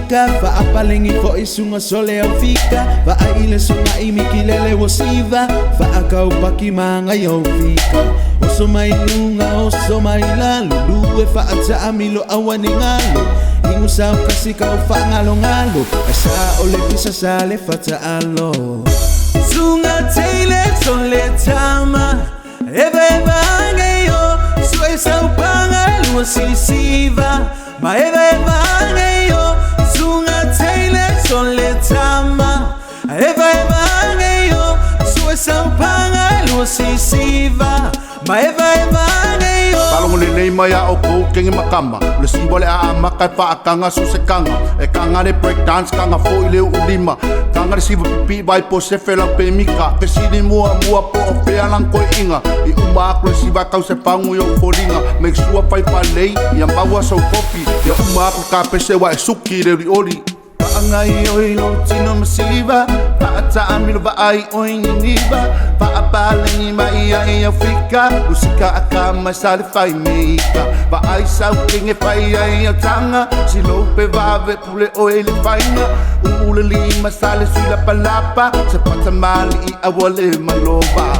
musika Faapalingi fo isunga sole au fika Faaile sunga imikilele wasiva Faakau paki manga yo fika Oso mailunga, oso mailalo Lue faata amilo awaningalo Ingu sao kasika o ngalo Asa ole pisa sale fata alo Sunga teile sole tama Ebe bangeyo Sue sao panga lua sisiva Ma ebe bangeyo Sunga teile sole tama Ebe bangeyo Sue sao panga lua sisiva Ma ebe bangeyo Talong lilay maya o ko kengi makama Le simbole a makai pa akanga susekanga E kanga ne breakdance kanga fo ile ulima Kanga resiva pipi vai po se felang pemika Kesini mua po o fealang ko inga I uma aku resiva kau se pangu yo foringa Make sure pai palei yang bawa so kopi Ya uma aku kape sewa e suki reuri oli Paangai oi lo tino masiva Paata amilo ba ai oi niniva Paapalengi maia ia fika Usika akama sale fai meika Pa ai sau kinge fai ia tanga Si lope vave pule oi le fainga Ule lima sale suila palapa Sepata mali I awale maloba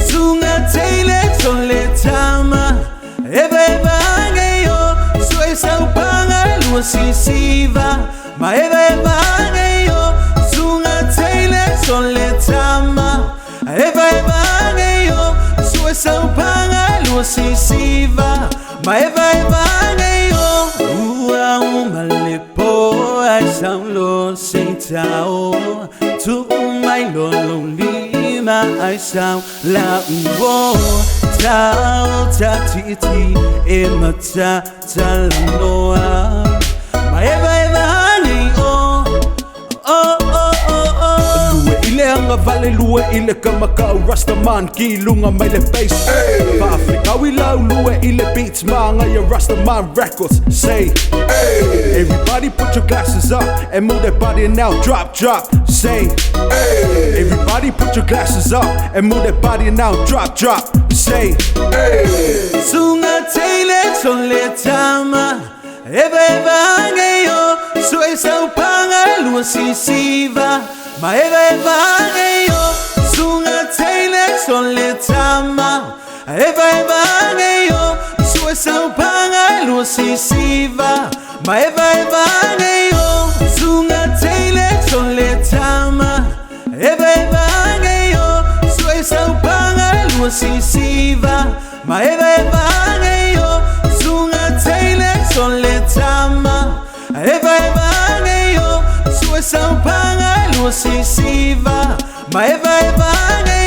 Sunga teile sole tama Ebe bangeyo Sue sau panga lua sisiva Ma ebe bangeyo Sunga teile sole tama Ebe bangeyo Sue sau panga lua sisiva Ma ebe bangeyo Ua umalepo Ai sau lo seitao Tu umai lolo lima Ai sau la uo Tao tatiti E mata talanoa Ma ebe bangeyo Lue ile anga vale lue ile kamakau Rastaman ki lunga mai le face Pa Afrika wilau lue ile beats manga ya Rastaman records Say Everybody put your glasses up And move that body and now drop Say Everybody put your glasses up And move that body and now drop Say Sunga teile sole tama Ebe bangeyo Sue sau panga lua sisiva Ma ebe bangeyo Sunga teile sole tama Ebe bangeyo Sue sau panga lua sisiva Ma ebe bangeyo Sunga teile sole tama Ebe bangeyo Sue sau panga lua sisiva Ma ebe bangeyo Sunga teile sole tama Ebe bangeyo Sue sau panga lua sisiva Ma ebe bangeyo